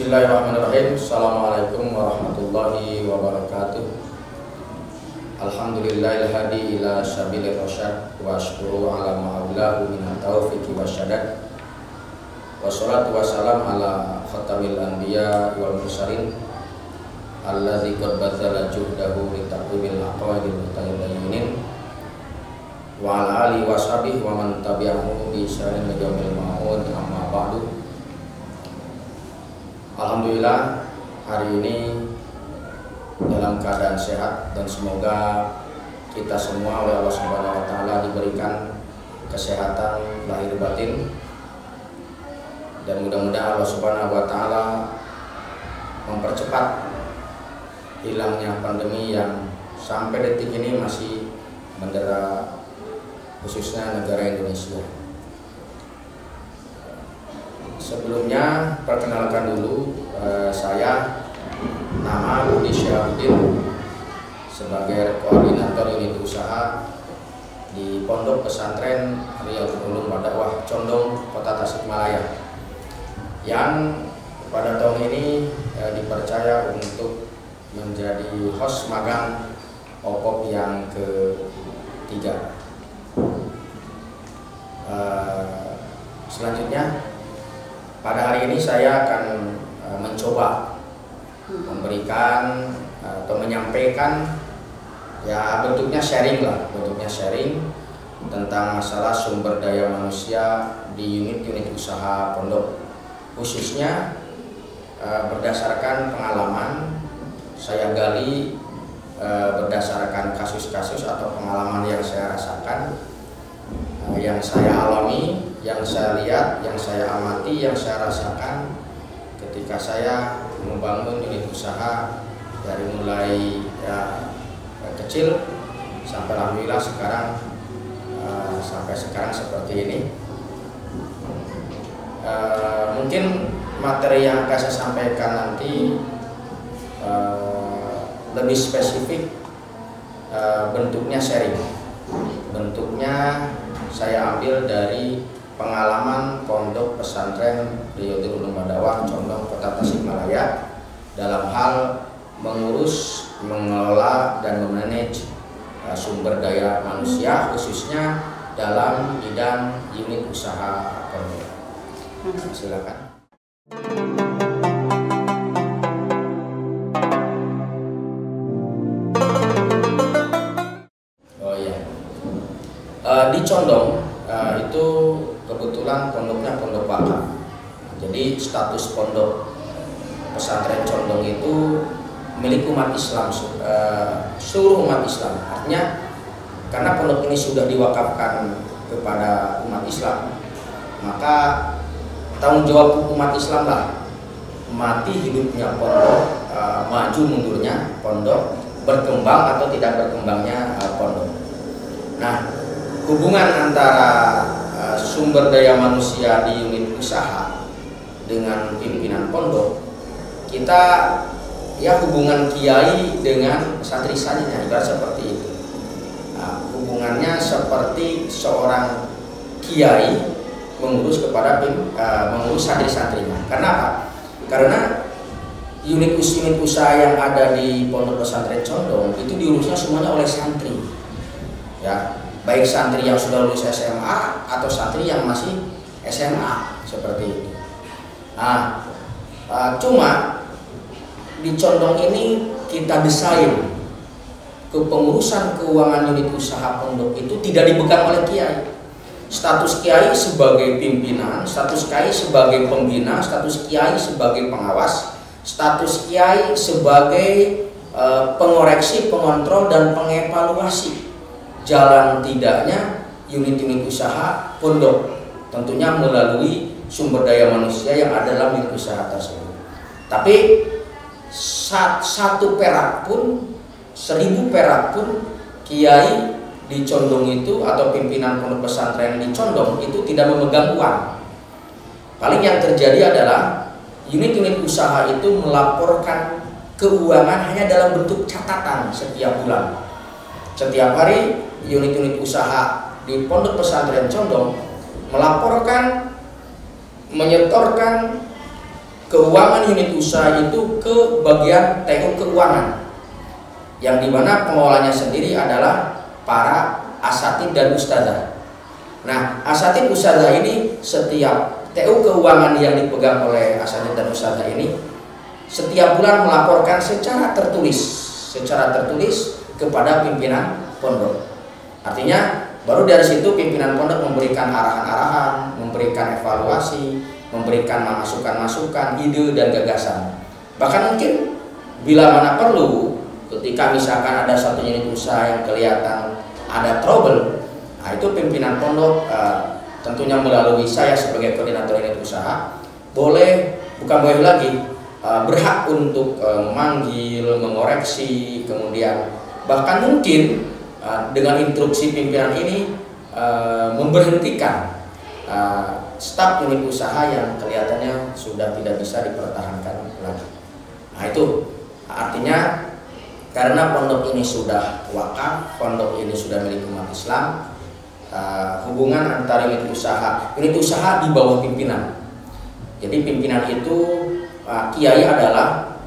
Bismillahirrahmanirrahim. Assalamualaikum warahmatullahi wabarakatuh. Alhamdulillahil hadi ila sabilir rasyad wa syukuru ala ma'aulahu minat taufiqi wasyadat. Wassalatu wassalam ala khatamil anbiya wal mursalin alladzi qad badzala juhdahu li taqwimil aqwaidil mutayyibin wa ala alihi washabihi wa man tabi'ahu bi ihsanin ila yaumil ma'ud, amma ba'du. Alhamdulillah, hari ini dalam keadaan sehat dan semoga kita semua oleh Allah Subhanahu wa taala diberikan kesehatan lahir batin, dan mudah-mudahan Allah Subhanahu wa taala mempercepat hilangnya pandemi yang sampai detik ini masih mendera khususnya negara Indonesia. Sebelumnya perkenalkan dulu, saya nama Budi Syahrudin sebagai koordinator unit usaha di Pondok Pesantren Riyadhul Ulum Dakwah Condong, Kota Tasikmalaya, yang pada tahun ini dipercaya untuk menjadi host magang OPOP yang ketiga. Selanjutnya, pada hari ini saya akan mencoba memberikan atau menyampaikan, ya bentuknya sharing tentang masalah sumber daya manusia di unit-unit usaha pondok, khususnya berdasarkan pengalaman saya gali, berdasarkan kasus-kasus atau pengalaman yang saya rasakan, yang saya alami, yang saya lihat, yang saya amati, yang saya rasakan ketika saya membangun unit usaha dari mulai kecil sampai alhamdulillah sampai sekarang seperti ini. Mungkin materi yang akan saya sampaikan nanti lebih spesifik, bentuknya sharing, bentuknya saya ambil dari pengalaman Pondok Pesantren Riyadhul Ulum Dakwah Condong, Kota Tasikmalaya, dalam hal mengurus, mengelola, dan memanage sumber daya manusia, khususnya dalam bidang unit usaha pondok. Silakan. Di Condong itu kebetulan pondoknya pondok wakaf. Jadi status pondok pesantren Condong itu milik umat Islam, seluruh umat Islam. Artinya karena pondok ini sudah diwakafkan kepada umat Islam, maka tanggung jawab umat Islam lah, mati hidupnya pondok, maju mundurnya pondok, berkembang atau tidak berkembangnya pondok. Nah, hubungan antara sumber daya manusia di unit usaha dengan pimpinan pondok, kita ya hubungan kiai dengan santri saja, ibarat seperti itu. Nah, hubungannya seperti seorang kiai mengurus santri-santrinya. Karena apa? Karena unit usaha yang ada di Pondok Pesantren Condong itu diurusnya semuanya oleh santri, ya, baik santri yang sudah lulus SMA atau santri yang masih SMA, seperti itu. Nah, cuma di Condong ini kita desain kepengurusan keuangan unit usaha pondok itu tidak dipegang oleh kiai. Status kiai sebagai pimpinan, status kiai sebagai pembina, status kiai sebagai pengawas, status kiai sebagai pengoreksi, pengontrol, dan pengevaluasi jalan tidaknya unit-unit usaha pondok, tentunya melalui sumber daya manusia yang ada dalam unit usaha tersebut. Tapi satu perak pun, 1000 perak pun kiai di Condong itu atau pimpinan pondok pesantren di Condong itu tidak memegang uang. Paling yang terjadi adalah unit-unit usaha itu melaporkan keuangan hanya dalam bentuk catatan setiap bulan. Setiap hari unit-unit usaha di Pondok Pesantren Condong melaporkan, menyetorkan keuangan unit usaha itu ke bagian TU keuangan, yang dimana pengelolanya sendiri adalah para asatid dan ustadzah. Nah, asatid ustadzah ini, setiap TU keuangan yang dipegang oleh asatid dan ustadzah ini setiap bulan melaporkan secara tertulis kepada pimpinan pondok. Artinya baru dari situ pimpinan pondok memberikan arahan-arahan, memberikan evaluasi, memberikan masukan-masukan, ide dan gagasan. Bahkan mungkin bila mana perlu, ketika misalkan ada satu unit usaha yang kelihatan ada trouble, nah itu pimpinan pondok tentunya melalui saya sebagai koordinator unit usaha bukan boleh lagi, berhak untuk memanggil, mengoreksi, kemudian bahkan mungkin dengan instruksi pimpinan ini memberhentikan staf unit usaha yang kelihatannya sudah tidak bisa dipertahankan lagi. Nah itu artinya karena pondok ini sudah wakaf, pondok ini sudah milik umat Islam, hubungan antara unit usaha di bawah pimpinan. Jadi pimpinan itu kiai adalah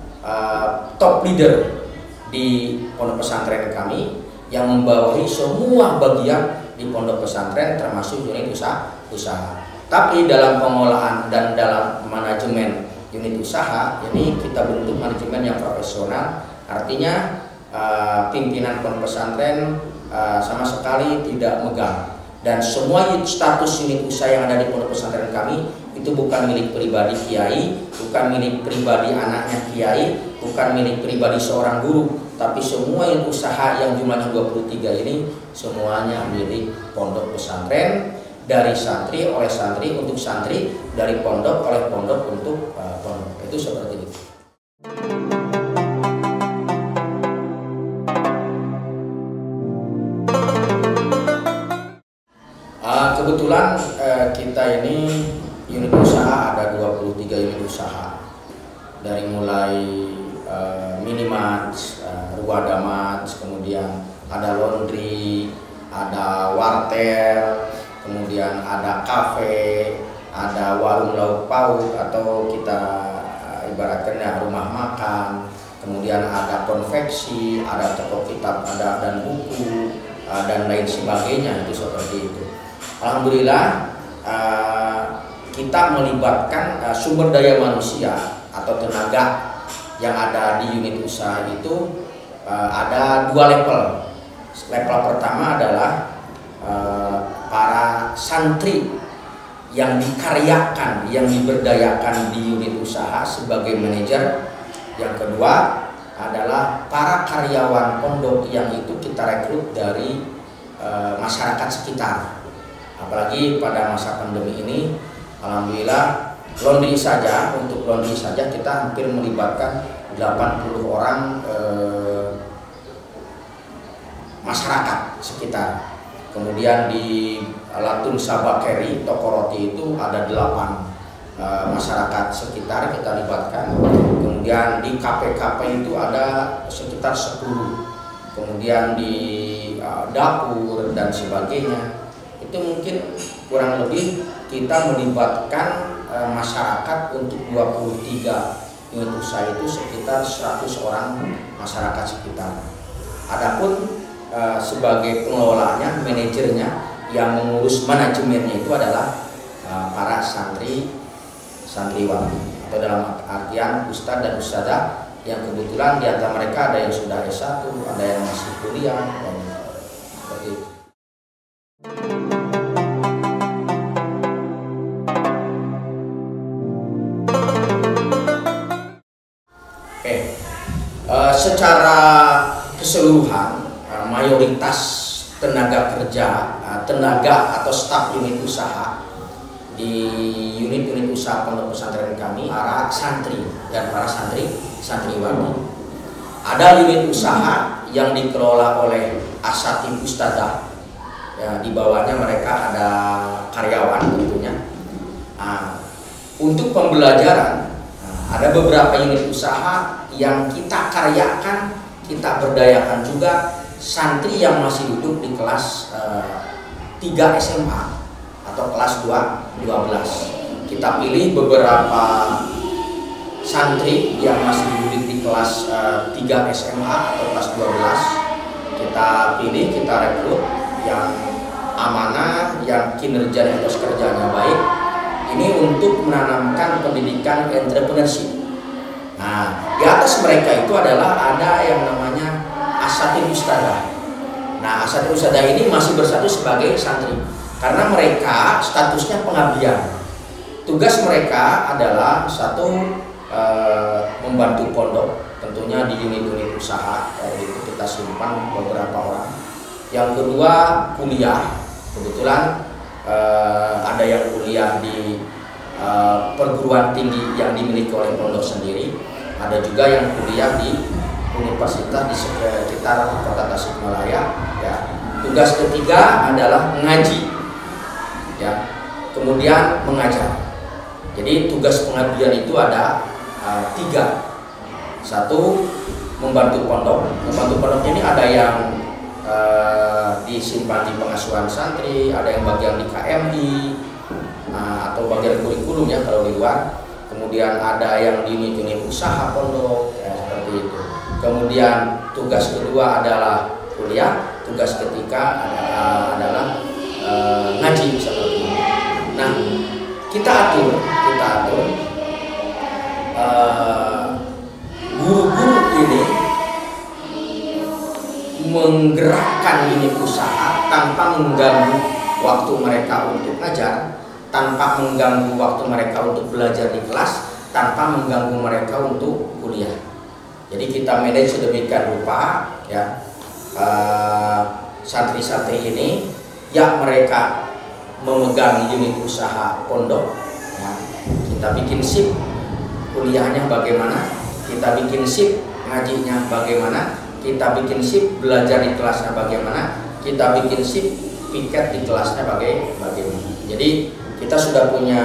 top leader di pondok pesantren kami yang membawahi semua bagian di pondok pesantren termasuk unit usaha. Tapi dalam pengolahan dan dalam manajemen unit usaha ini kita bentuk manajemen yang profesional. Artinya pimpinan pondok pesantren sama sekali tidak megang, dan semua status unit usaha yang ada di pondok pesantren kami itu bukan milik pribadi kiai, bukan milik pribadi anaknya kiai, bukan milik pribadi seorang guru, tapi semua unit usaha yang jumlahnya 23 ini semuanya milik pondok pesantren, dari santri oleh santri untuk santri, dari pondok oleh pondok untuk pondok. Itu seperti itu. Kebetulan kita ini unit usaha ada 23 unit usaha, dari mulai minimarket, ruadamat, kemudian ada laundry, ada wartel, kemudian ada kafe, ada warung lauk pauk atau kita ibaratkan ya rumah makan, kemudian ada konveksi, ada toko kitab, ada dan buku dan lain sebagainya. Itu seperti itu. Alhamdulillah kita melibatkan sumber daya manusia atau tenaga yang ada di unit usaha itu ada 2 level. Level pertama adalah para santri yang dikaryakan, yang diberdayakan di unit usaha sebagai manajer. Yang kedua adalah para karyawan pondok yang itu kita rekrut dari masyarakat sekitar. Apalagi pada masa pandemi ini, alhamdulillah laundry saja, untuk laundry saja kita hampir melibatkan 80 orang masyarakat sekitar. Kemudian di Latun Sabakeri, toko roti itu ada 8 masyarakat sekitar kita libatkan. Kemudian di KP-KP itu ada sekitar 10. Kemudian di dapur dan sebagainya. Itu mungkin kurang lebih kita melibatkan masyarakat untuk 23 unit usaha itu sekitar 100 orang masyarakat sekitar. Adapun sebagai pengelolanya, manajernya, yang mengurus manajemennya itu adalah para santriwati atau dalam artian ustadz dan ustadzah yang kebetulan di antara mereka ada yang sudah S1, ada yang masih kuliah dan seperti itu. Secara keseluruhan mayoritas tenaga kerja, tenaga atau staf unit usaha di unit-unit usaha pondok pesantren kami para santri dan para santriwati. Ada unit usaha yang dikelola oleh asatid ustadzah, ya, di bawahnya mereka ada karyawan tentunya. Untuk pembelajaran ada beberapa unit usaha yang kita karyakan, kita berdayakan juga santri yang masih duduk di kelas 3 SMA atau kelas 12. Kita pilih beberapa santri yang masih duduk di kelas 3 SMA atau kelas 12 kita pilih, kita rekrut yang amanah, yang kinerja etos kerjanya baik. Ini untuk menanamkan pendidikan entrepreneurship. Nah, di atas mereka itu adalah ada yang namanya asatidz ustadzah. Nah, asatidz ustadzah ini masih bersatu sebagai santri karena mereka statusnya pengabdian. Tugas mereka adalah satu, membantu pondok, tentunya di unit-unit usaha, itu kita simpan beberapa orang. Yang kedua, kuliah. Kebetulan ada yang kuliah di perguruan tinggi yang dimiliki oleh pondok sendiri, ada juga yang kuliah di universitas di sekitar kota Tasikmalaya. Ya. Tugas ketiga adalah mengaji, ya, kemudian mengajar. Jadi tugas pengabdian itu ada 3. Satu, membantu pondok. Membantu pondok ini ada yang disimpan di pengasuhan santri, ada yang bagian di KMI, atau bagian kurikulum ya kalau di luar. Kemudian ada yang di unit usaha pondok, ya, seperti itu. Kemudian tugas kedua adalah kuliah, tugas ketiga adalah ngaji seperti itu. Nah, kita atur guru-guru ini menggerakkan unit usaha tanpa mengganggu waktu mereka untuk ngajar, tanpa mengganggu waktu mereka untuk belajar di kelas, tanpa mengganggu mereka untuk kuliah. Jadi kita manage sedemikian rupa, ya, santri-santri ini yang mereka memegang unit usaha pondok, ya, kita bikin sip kuliahnya bagaimana, kita bikin sip ngajinya bagaimana, kita bikin sip belajar di kelasnya bagaimana, kita bikin sip piket di kelasnya bagaimana. Jadi kita sudah punya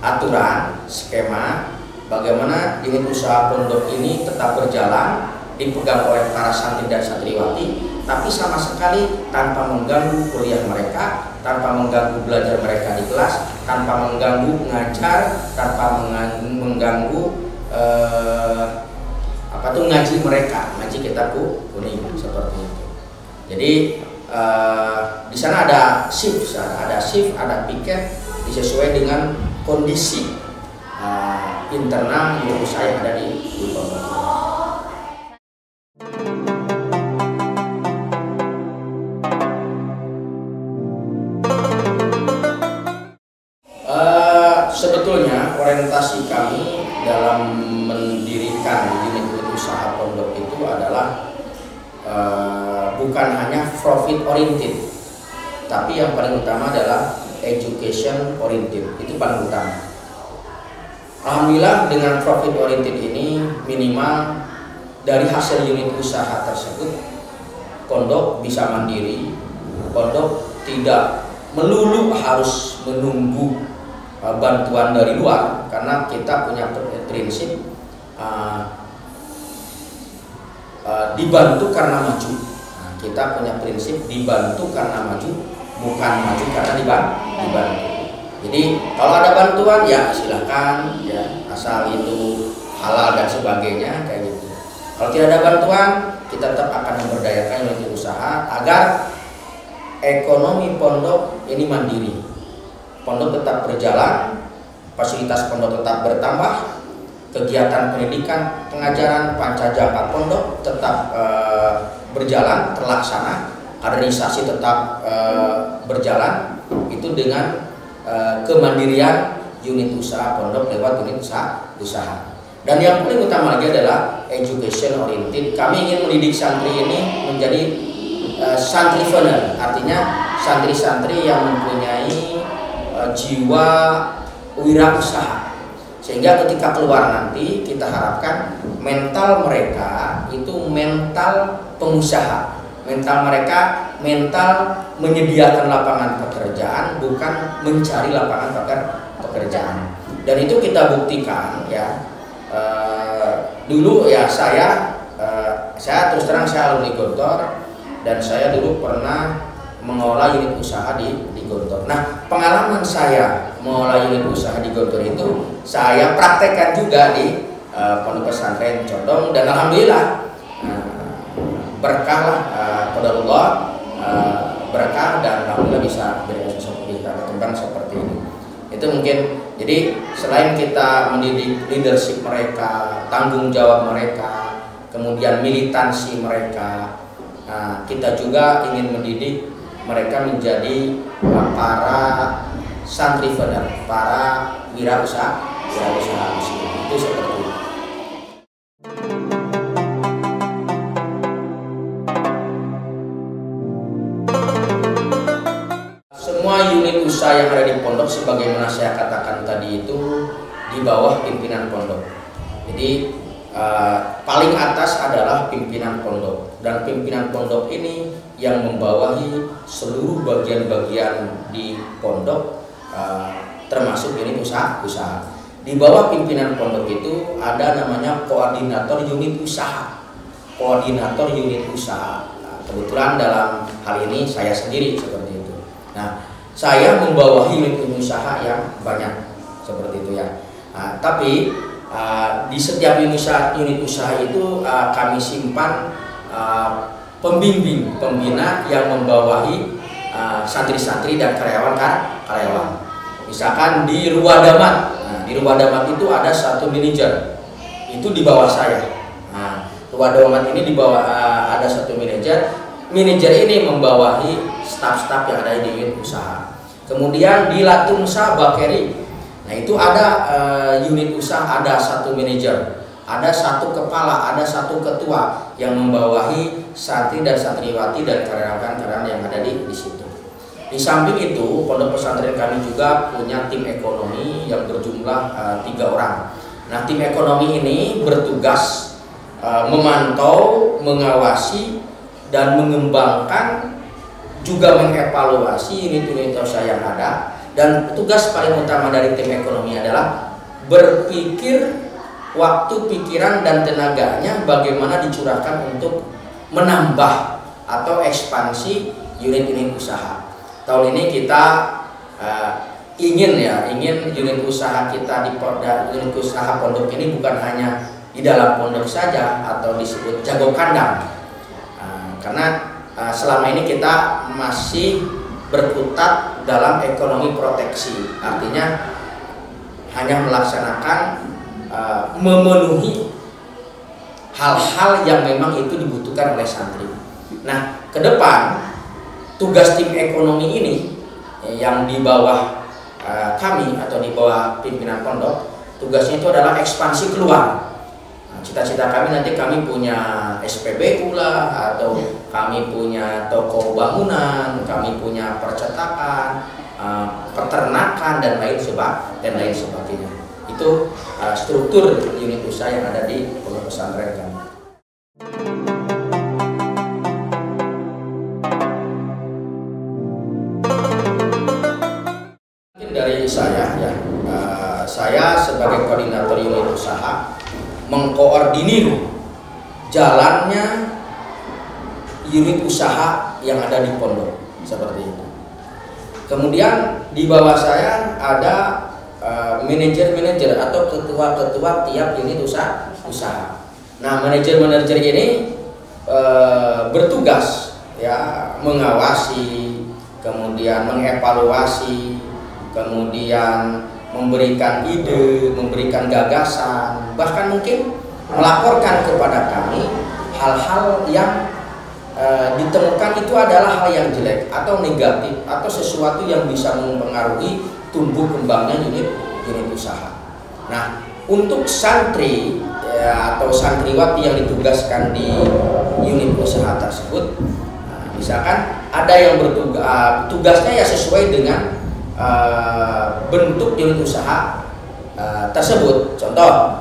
aturan, skema bagaimana unit usaha pondok ini tetap berjalan, dipegang oleh para santri dan santriwati, tapi sama sekali tanpa mengganggu kuliah mereka, tanpa mengganggu belajar mereka di kelas, tanpa mengganggu ngajar, tanpa mengganggu ngaji mereka, ngaji kitab kuning seperti itu. Jadi di sana ada shift, ada piket disesuai dengan kondisi internal unit usaha yang ada di pondok. Sebetulnya orientasi kami dalam mendirikan unit usaha pondok itu adalah bukan hanya profit oriented, tapi yang paling utama adalah education oriented. Itu paling utama. Alhamdulillah dengan profit oriented ini minimal dari hasil unit usaha tersebut pondok bisa mandiri, pondok tidak melulu harus menunggu bantuan dari luar, karena kita punya prinsip dibantu karena maju. Kita punya prinsip dibantu karena maju, bukan maju karena dibantu. Jadi kalau ada bantuan ya silahkan, ya, asal itu halal dan sebagainya kayak gitu. Kalau tidak ada bantuan, kita tetap akan memberdayakan unit usaha agar ekonomi pondok ini mandiri. Pondok tetap berjalan, fasilitas pondok tetap bertambah, kegiatan pendidikan, pengajaran, pancajaka pondok tetap berjalan, terlaksana, kaderisasi tetap berjalan, itu dengan kemandirian unit usaha pondok lewat unit usaha. Dan yang paling utama lagi adalah education oriented. Kami ingin mendidik santri ini menjadi santripreneur, artinya santri-santri yang mempunyai jiwa wirausaha, sehingga ketika keluar nanti kita harapkan mental mereka itu mental pengusaha, mental mereka mental menyediakan lapangan pekerjaan, bukan mencari lapangan pekerjaan. Dan itu kita buktikan, ya. Dulu ya saya terus terang saya alumni Gontor, dan saya dulu pernah mengelola unit usaha di Gontor. Nah, pengalaman saya mengelola unit usaha di Gontor itu saya praktekkan juga di Pondok Pesantren Condong, dan alhamdulillah berkah lah, qadarullah, berkah, dan alhamdulillah bisa berkembang seperti ini. Itu mungkin, jadi selain kita mendidik leadership mereka, tanggung jawab mereka, kemudian militansi mereka, kita juga ingin mendidik mereka menjadi para santripreneur, para wirausaha muslim. Itu seperti itu. Semua unit usaha yang ada di pondok, sebagaimana saya katakan tadi, itu di bawah pimpinan pondok. Jadi paling atas adalah pimpinan pondok, dan pimpinan pondok ini yang membawahi seluruh bagian-bagian di pondok, termasuk unit usaha. Di bawah pimpinan pondok itu ada namanya koordinator unit usaha. Koordinator unit usaha. Nah, kebetulan dalam hal ini saya sendiri seperti itu. Nah, saya membawahi unit usaha yang banyak seperti itu ya. Tapi di setiap unit usaha itu kami simpan pembimbing, pembina yang membawahi santri-santri dan karyawan. Misalkan di Ruwadamat, di Ruwadamat itu ada satu manajer, itu di bawah saya. Ruwadamat ini di bawah ada satu manajer. Manajer ini membawahi staf-staf yang ada di unit usaha. Kemudian di Latumsa Bakeri, nah itu ada unit usaha, ada satu manajer, ada satu kepala, ada satu ketua yang membawahi santri dan santriwati dan karyawan-karyawan yang ada di situ. Di samping itu, pondok pesantren kami juga punya tim ekonomi yang berjumlah 3 orang. Nah, tim ekonomi ini bertugas memantau, mengawasi, dan mengembangkan, juga mengevaluasi unit-unit usaha yang ada. Dan tugas paling utama dari tim ekonomi adalah berpikir, waktu, pikiran, dan tenaganya bagaimana dicurahkan untuk menambah atau ekspansi unit-unit usaha. Tahun ini kita ingin unit usaha kita unit usaha pondok ini bukan hanya di dalam pondok saja atau disebut jago kandang, karena selama ini kita masih berkutat dalam ekonomi proteksi, artinya hanya melaksanakan memenuhi hal-hal yang memang itu dibutuhkan oleh santri. Nah, ke depan tugas tim ekonomi ini yang di bawah kami atau di bawah pimpinan pondok, tugasnya itu adalah ekspansi keluar. Cita-cita kami nanti kami punya SPBU lah, atau kami punya toko bangunan, kami punya percetakan, peternakan, dan lain sebagainya. Itu struktur unit usaha yang ada di pondok pesantren kami. Dari saya ya, saya sebagai koordinator unit usaha mengkoordinir jalannya unit usaha yang ada di pondok seperti itu. Kemudian di bawah saya ada manajer-manajer atau ketua-ketua tiap unit usaha. Nah, manajer-manajer ini bertugas ya mengawasi, kemudian mengevaluasi, kemudian memberikan ide, memberikan gagasan, bahkan mungkin melaporkan kepada kami hal-hal yang ditemukan itu adalah hal yang jelek atau negatif atau sesuatu yang bisa mempengaruhi tumbuh kembangnya unit usaha. Nah, untuk santri ya, atau santriwati yang ditugaskan di unit usaha tersebut, misalkan ada yang bertugas, tugasnya ya sesuai dengan bentuk unit usaha tersebut. Contoh,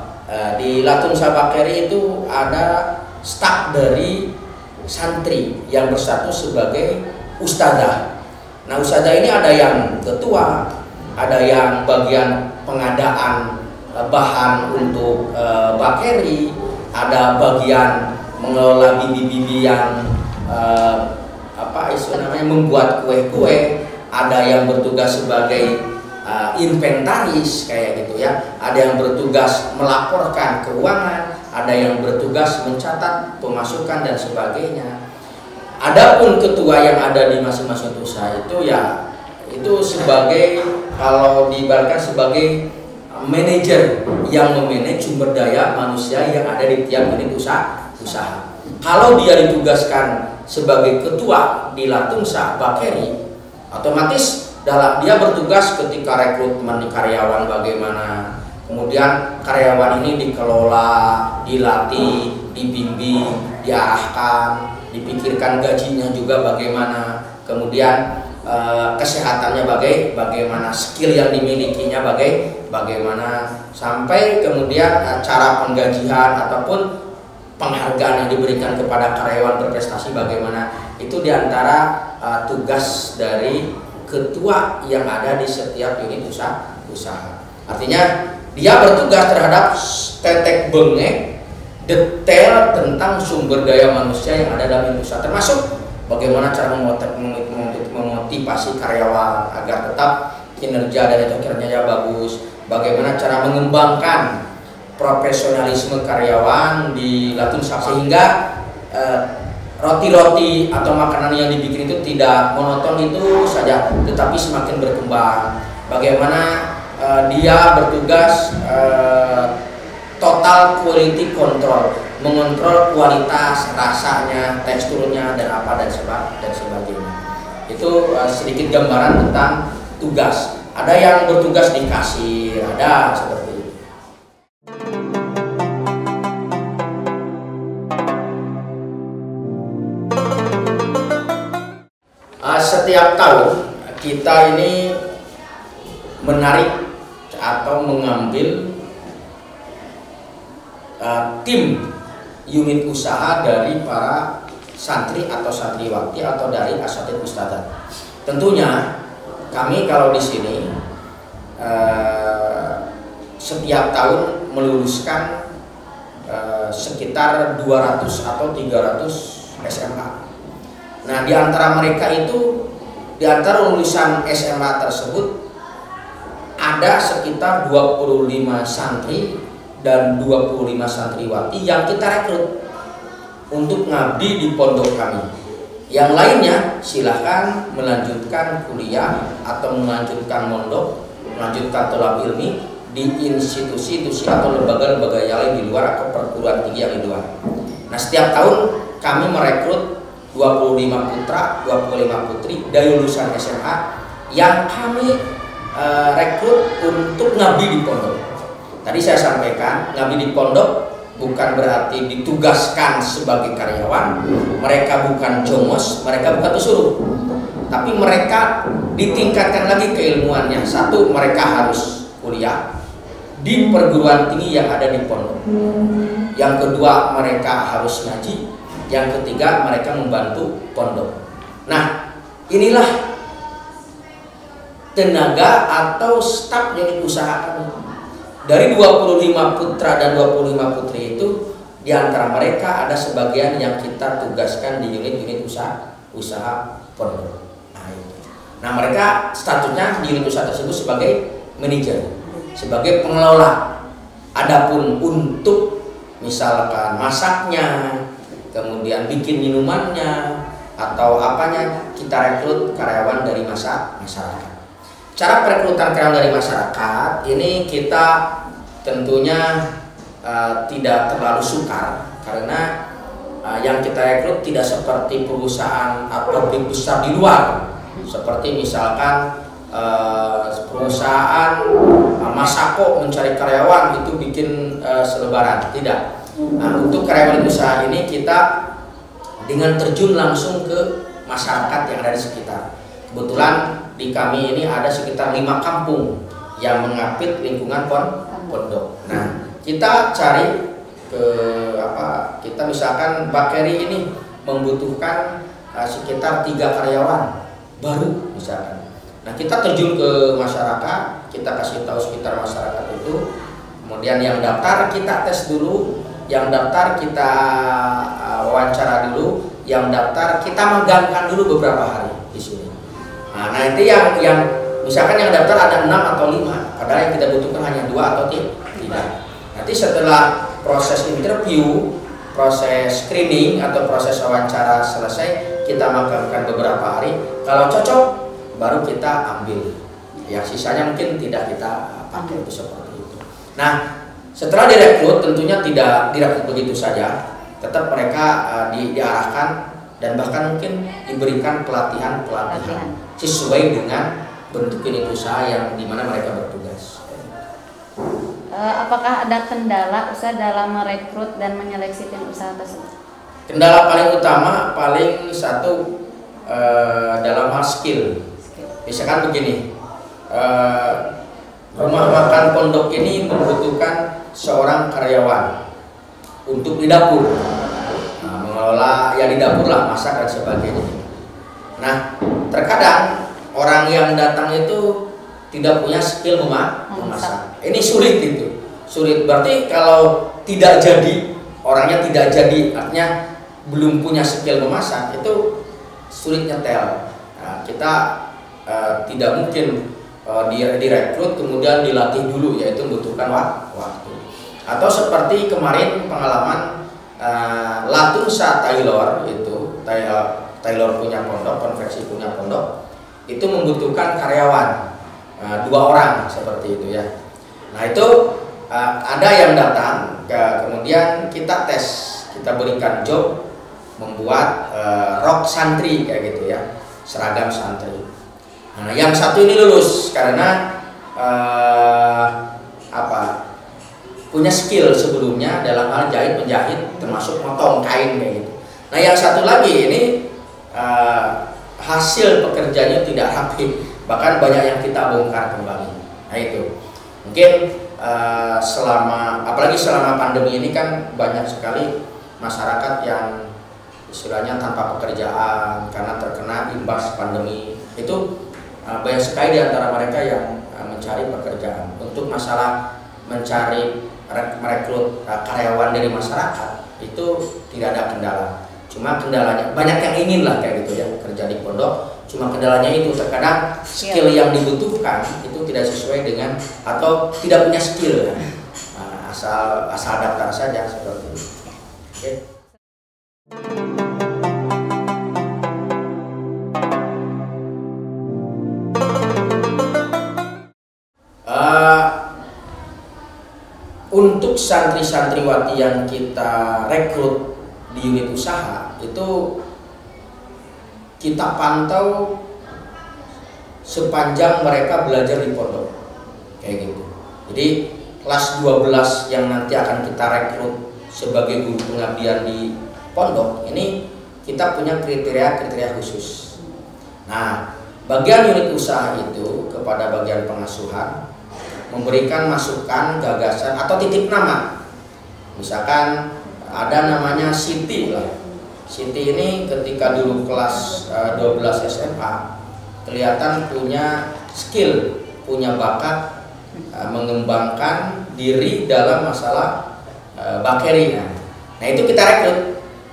di Latumsa Bakeri itu ada staf dari santri yang bersatu sebagai ustadzah. Nah, ustadzah ini ada yang ketua, ada yang bagian pengadaan bahan untuk bakeri, ada bagian mengelola bibi-bibi yang membuat kue-kue, ada yang bertugas sebagai inventaris kayak gitu ya. Ada yang bertugas melaporkan keuangan, ada yang bertugas mencatat pemasukan dan sebagainya. Adapun ketua yang ada di masing-masing usaha itu ya itu sebagai, kalau diibaratkan sebagai manajer yang memanage sumber daya manusia yang ada di tiap unit usaha. Kalau dia ditugaskan sebagai ketua di Latungsa Bakeri, otomatis dia bertugas ketika rekrutmen karyawan bagaimana, kemudian karyawan ini dikelola, dilatih, dibimbing, diarahkan, dipikirkan gajinya juga bagaimana, kemudian kesehatannya bagaimana, skill yang dimilikinya bagaimana, sampai kemudian cara penggajian ataupun penghargaan yang diberikan kepada karyawan berprestasi bagaimana. Itu diantara tugas dari ketua yang ada di setiap unit usaha. Artinya dia bertugas terhadap tetek bengek detail tentang sumber daya manusia yang ada dalam unit usaha, termasuk bagaimana cara memotivasi karyawan agar tetap kinerja dan kinerjanya bagus, bagaimana cara mengembangkan profesionalisme karyawan di Latungsa sehingga roti-roti atau makanan yang dibikin itu tidak monoton itu saja, tetapi semakin berkembang. Bagaimana dia bertugas total quality control, mengontrol kualitas, rasanya, teksturnya dan sebagainya. Itu sedikit gambaran tentang tugas. Ada yang bertugas di kasir, ada seperti itu. Setiap tahun kita ini menarik atau mengambil tim unit usaha dari para santri atau santriwati atau dari asatidz ustadzat. Tentunya kami kalau di sini setiap tahun meluluskan sekitar 200 atau 300 SMA. Nah, di antara mereka itu, di antara lulusan SMA tersebut ada sekitar 25 santri dan 25 santriwati yang kita rekrut untuk ngabdi di pondok kami. Yang lainnya silahkan melanjutkan kuliah atau melanjutkan mondok, melanjutkan tolab ilmi di institusi-institusi atau lembaga-lembaga yang lain di luar atau perguruan tinggi yang di luar. Nah, setiap tahun kami merekrut 25 putra, 25 putri dari lulusan SMA yang kami rekrut untuk ngabdi di pondok. Tadi saya sampaikan, ngabdi di pondok bukan berarti ditugaskan sebagai karyawan, mereka bukan jongos, mereka bukan pesuruh, tapi mereka ditingkatkan lagi keilmuannya. Satu, mereka harus kuliah di perguruan tinggi yang ada di pondok. Yang kedua, mereka harus ngaji. Yang ketiga, mereka membantu pondok. Nah, inilah tenaga atau staf unit usaha kami. Dari 25 putra dan 25 putri itu, di antara mereka ada sebagian yang kita tugaskan di unit-unit usaha pondok. Nah, mereka statusnya di unit usaha tersebut sebagai manajer, sebagai pengelola. Adapun untuk misalkan masaknya, kemudian bikin minumannya atau apanya, kita rekrut karyawan dari masyarakat. Cara perekrutan karyawan dari masyarakat ini kita tentunya tidak terlalu sukar, karena yang kita rekrut tidak seperti perusahaan atau pabrik besar di luar, seperti misalkan perusahaan Masako mencari karyawan itu bikin selebaran, tidak. Nah, untuk karyawan usaha ini kita dengan terjun langsung ke masyarakat yang ada di sekitar. Kebetulan di kami ini ada sekitar 5 kampung yang mengapit lingkungan pondok. Nah, kita cari ke kita misalkan Bakeri ini membutuhkan sekitar 3 karyawan baru misalkan. Nah, kita terjun ke masyarakat, kita kasih tahu sekitar masyarakat itu, kemudian yang daftar kita tes dulu, yang daftar kita wawancara dulu, yang daftar kita magangkan dulu beberapa hari di sini. Nah, itu yang Misalkan yang daftar ada 6 atau 5, padahal yang kita butuhkan hanya 2 atau 3. Nanti setelah proses interview, proses screening atau proses wawancara selesai, kita makamkan beberapa hari. Kalau cocok, baru kita ambil. Yang sisanya mungkin tidak kita pakai, itu seperti itu. Nah, setelah direkrut tentunya tidak direkrut begitu saja. Tetap mereka diarahkan dan bahkan mungkin diberikan pelatihan sesuai dengan bentuk unit usaha yang dimana mereka bertugas. Apakah ada kendala usaha dalam merekrut dan menyeleksi tim usaha tersebut? Kendala paling utama paling satu dalam hal skill. Misalkan begini, rumah makan pondok ini membutuhkan seorang karyawan untuk di dapur, mengelola ya di dapur lah, masak dan sebagainya. Nah, terkadang orang yang datang itu tidak punya skill memasak. Ini sulit itu. Sulit berarti kalau tidak jadi, orangnya tidak jadi, artinya belum punya skill memasak, itu sulit nyetel. Nah, kita tidak mungkin direkrut kemudian dilatih dulu, yaitu membutuhkan waktu. Atau seperti kemarin pengalaman Latunsa Tailor itu, Tailor punya pondok, konveksi punya pondok, itu membutuhkan karyawan 2 orang seperti itu ya. Nah itu ada yang datang, kemudian kita tes, kita berikan job membuat rok santri kayak gitu ya, seragam santri. Nah yang satu ini lulus karena punya skill sebelumnya dalam hal jahit menjahit, termasuk motong kain kayak gitu. Nah yang satu lagi ini hasil pekerjaannya tidak rapi, bahkan banyak yang kita bongkar kembali. Nah itu mungkin apalagi selama pandemi ini kan banyak sekali masyarakat yang istilahnya tanpa pekerjaan karena terkena imbas pandemi. Itu banyak sekali di antara mereka yang mencari pekerjaan. Untuk masalah merekrut karyawan dari masyarakat itu tidak ada kendala. Cuma kendalanya banyak yang ingin lah kayak gitu ya kerja di pondok. Cuma kendalanya itu terkadang skill yang dibutuhkan itu tidak sesuai dengan atau tidak punya skill ya. Asal daftar saja seperti itu. Oke. Untuk santri-santriwati yang kita rekrut di unit usaha itu kita pantau sepanjang mereka belajar di pondok kayak gitu. Jadi kelas 12 yang nanti akan kita rekrut sebagai guru pengabdian di pondok ini kita punya kriteria khusus. Nah, bagian unit usaha itu kepada bagian pengasuhan memberikan masukan, gagasan atau titip nama. Misalkan ada namanya Siti lah. Siti ini ketika dulu kelas 12 SMA kelihatan punya skill, punya bakat mengembangkan diri dalam masalah bakeri. Nah itu kita rekrut,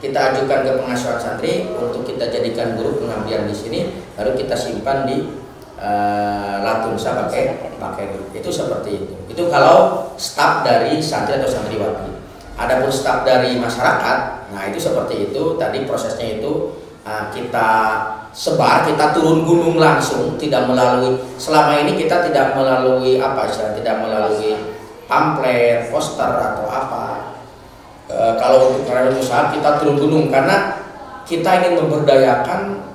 kita ajukan ke pengasuhan santri untuk kita jadikan guru pengabdian di sini, baru kita simpan di Latunsa bakeri. Itu seperti itu. Itu kalau staf dari santri atau santriwati. Adapun staf dari masyarakat, nah itu seperti itu. Tadi prosesnya itu kita sebar, kita turun gunung langsung, tidak melalui, selama ini kita tidak melalui tidak melalui pamflet, poster atau apa. Kalau untuk karyawan usaha kita turun gunung karena kita ingin memberdayakan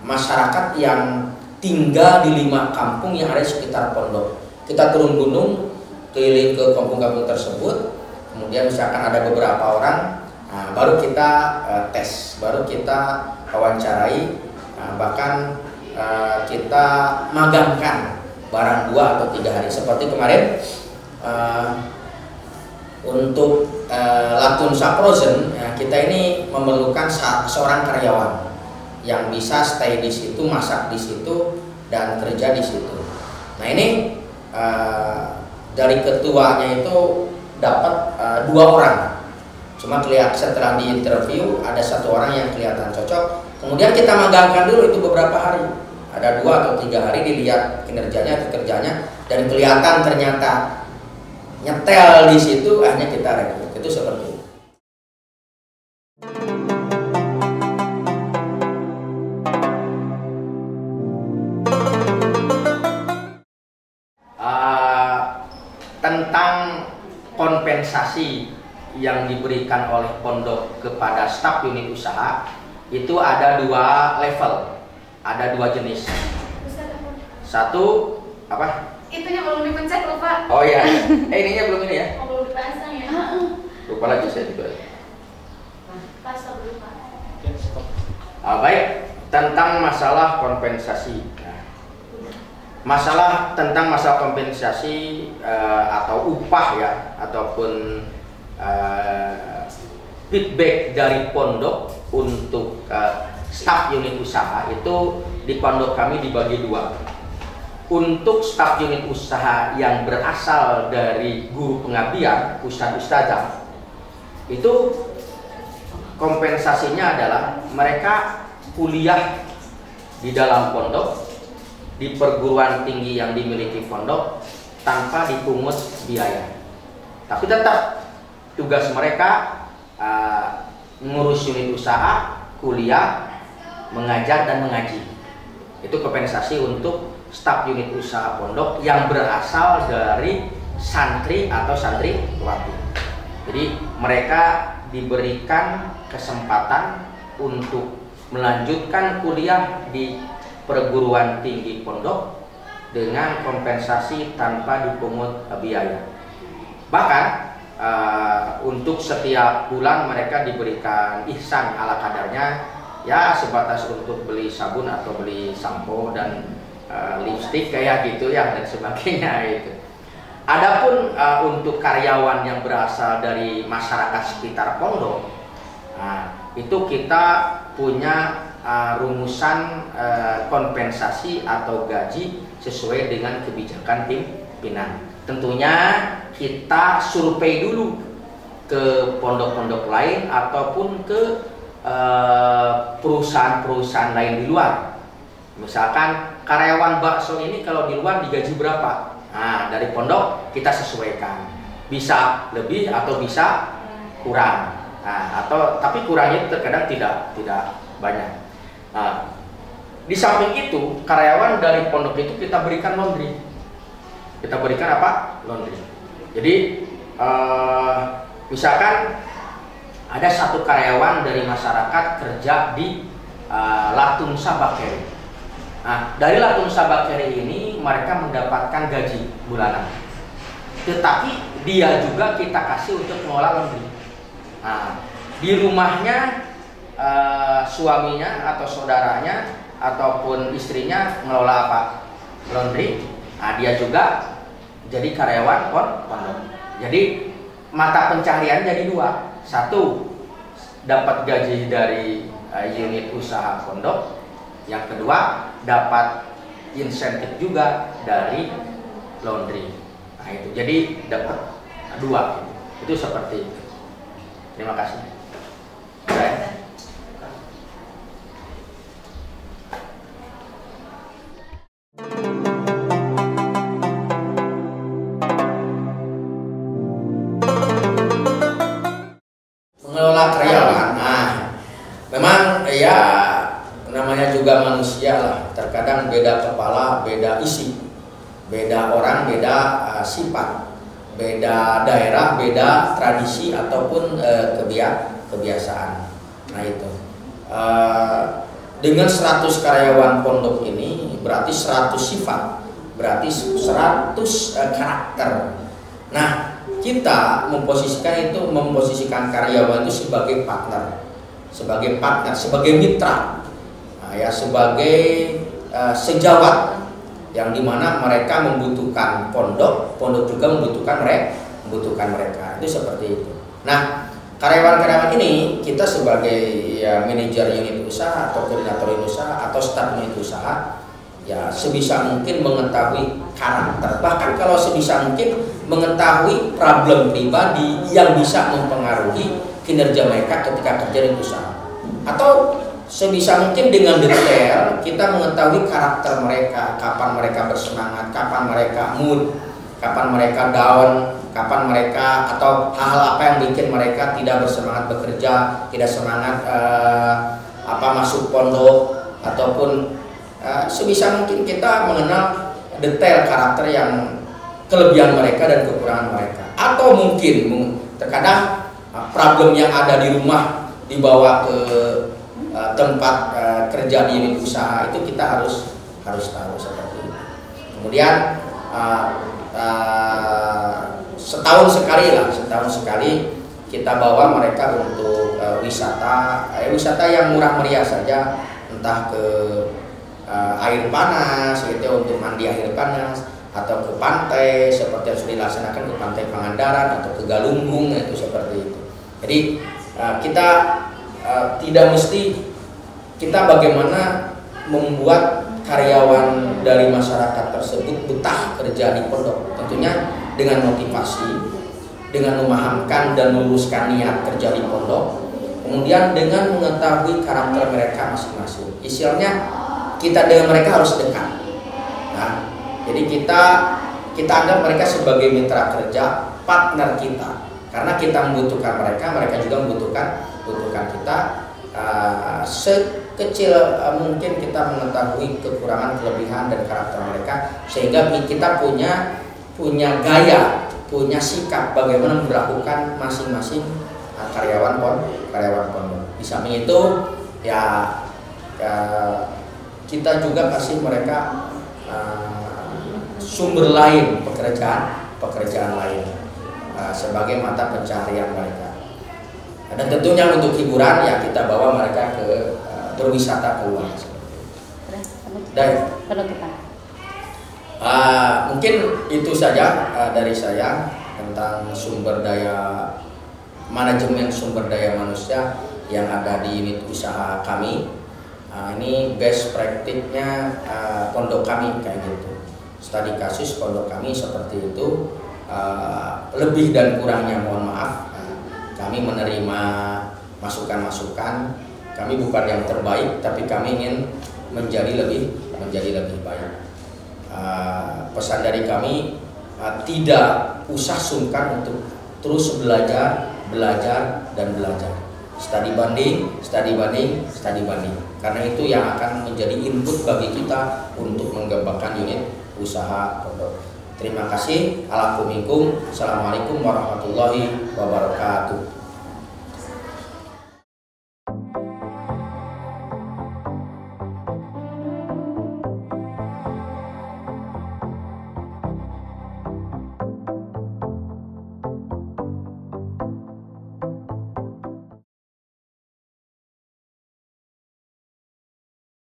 masyarakat yang tinggal di 5 kampung yang ada di sekitar pondok. Kita turun gunung keliling ke kampung-kampung tersebut, kemudian misalkan ada beberapa orang, baru kita tes, baru kita wawancarai, bahkan kita magangkan barang 2 atau 3 hari. Seperti kemarin untuk Latunsa Frozen, kita ini memerlukan seorang karyawan yang bisa stay di situ, masak di situ, dan kerja di situ. Nah ini dari ketuanya itu dapat 2 orang. Cuma kelihatan setelah di interview ada 1 orang yang kelihatan cocok. Kemudian kita magangkan dulu itu beberapa hari. Ada 2 atau 3 hari dilihat kinerjanya, kerjanya, dan kelihatan ternyata nyetel di situ, akhirnya kita rekrut. Itu seperti itu. Tentang kompensasi yang diberikan oleh pondok kepada staf unit usaha itu ada 2 level, ada 2 jenis. Satu apa? Itunya belum dipencet loh Pak. Oh iya, ininya belum ini ya? Oh, belum dipasang ya? Lupa lagi saya juga. Pasang dulu Pak. Baik, tentang masalah kompensasi. Masalah tentang masalah kompensasi atau upah ya, ataupun feedback dari pondok untuk staf unit usaha itu di pondok kami dibagi 2. Untuk staf unit usaha yang berasal dari guru pengabdian, ustadz-ustadzah, itu kompensasinya adalah mereka kuliah di dalam pondok, di perguruan tinggi yang dimiliki pondok tanpa dipungut biaya. Tapi tetap tugas mereka ngurus unit usaha, kuliah, mengajar dan mengaji. Itu kompensasi untuk staf unit usaha pondok yang berasal dari santri atau santriwati. Jadi mereka diberikan kesempatan untuk melanjutkan kuliah di perguruan tinggi pondok dengan kompensasi tanpa dipungut biaya. Bahkan untuk setiap bulan mereka diberikan ihsan ala kadarnya, ya sebatas untuk beli sabun atau beli sampo dan lipstik kayak gitu ya, dan sebagainya itu. Adapun untuk karyawan yang berasal dari masyarakat sekitar pondok, itu kita punya rumusan kompensasi atau gaji sesuai dengan kebijakan pimpinan. Tentunya kita survei dulu ke pondok-pondok lain ataupun ke perusahaan-perusahaan lain di luar. Misalkan karyawan bakso ini kalau di luar digaji berapa? Nah, dari pondok kita sesuaikan. Bisa lebih atau bisa kurang. Nah, tapi kurangnya terkadang tidak banyak. Nah, di samping itu karyawan dari pondok itu kita berikan laundry. Kita berikan apa? Laundry. Jadi misalkan ada satu karyawan dari masyarakat kerja di Latunsa Bakeri. Nah, dari Latunsa Bakeri ini mereka mendapatkan gaji bulanan. Tetapi dia juga kita kasih untuk mengolah laundry. Nah, di rumahnya suaminya atau saudaranya ataupun istrinya mengelola apa? Laundry. Nah, dia juga jadi karyawan pondok. Jadi mata pencaharian jadi 2. Satu, dapat gaji dari unit usaha pondok. Yang kedua, dapat insentif juga dari laundry. Nah, itu jadi dapat 2. Itu seperti itu. Terima kasih. Baik. Mengelola karyawan, memang ya namanya juga manusia lah. Terkadang beda kepala, beda isi, beda orang, beda sifat, beda daerah, beda tradisi ataupun kebiasaan. Nah itu dengan 100 karyawan pondok ini berarti 100 sifat, berarti 100 karakter. Nah, kita memposisikan karyawan itu sebagai partner, sebagai mitra, ya sebagai sejawat yang dimana mereka membutuhkan pondok juga membutuhkan mereka. Itu seperti itu. Nah, karyawan-karyawan ini kita sebagai ya manajer unit usaha atau koordinator unit usaha atau staf unit usaha ya sebisa mungkin mengetahui karakter, bahkan kalau sebisa mungkin mengetahui problem pribadi yang bisa mempengaruhi kinerja mereka ketika kerja di usaha, atau sebisa mungkin dengan detail kita mengetahui karakter mereka, kapan mereka bersemangat, kapan mereka mood, kapan mereka down, kapan mereka atau hal-hal apa yang bikin mereka tidak bersemangat bekerja, tidak semangat masuk pondok, ataupun sebisa mungkin kita mengenal detail karakter yang kelebihan mereka dan kekurangan mereka. Atau mungkin terkadang problem yang ada di rumah dibawa ke tempat kerja di unit usaha, itu kita harus tahu seperti itu. Kemudian setahun sekali kita bawa mereka untuk wisata yang murah meriah saja, entah ke air panas gitu, untuk mandi air panas, atau ke pantai seperti yang sudah dilaksanakan ke Pantai Pangandaran atau ke Galunggung, itu seperti itu. Jadi kita tidak mesti kita bagaimana membuat karyawan dari masyarakat tersebut betah kerja di pondok, tentunya dengan motivasi, dengan memahamkan dan meluruskan niat kerja di pondok, kemudian dengan mengetahui karakter mereka masing-masing. Istilahnya kita dengan mereka harus dekat. Nah, jadi kita anggap mereka sebagai mitra kerja, partner kita, karena kita membutuhkan mereka, mereka juga membutuhkan kita. Sekecil mungkin kita mengetahui kekurangan, kelebihan dan karakter mereka, sehingga kita punya gaya, punya sikap bagaimana memperlakukan masing-masing karyawan pondok. Di samping itu ya kita juga kasih mereka sumber lain, pekerjaan lain sebagai mata pencaharian mereka. Dan tentunya untuk hiburan ya kita bawa mereka ke berwisata keluar. Dan mungkin itu saja dari saya tentang manajemen sumber daya manusia yang ada di unit usaha kami. Ini best practice-nya pondok kami kayak gitu. Studi kasus pondok kami seperti itu. Lebih dan kurangnya mohon maaf. Kami menerima masukan-masukan. Kami bukan yang terbaik, tapi kami ingin menjadi lebih baik. Pesan dari kami, tidak usah sungkan untuk terus belajar. Studi banding. Karena itu yang akan menjadi input bagi kita untuk mengembangkan unit usaha pondok. Terima kasih. Assalamualaikum warahmatullahi wabarakatuh.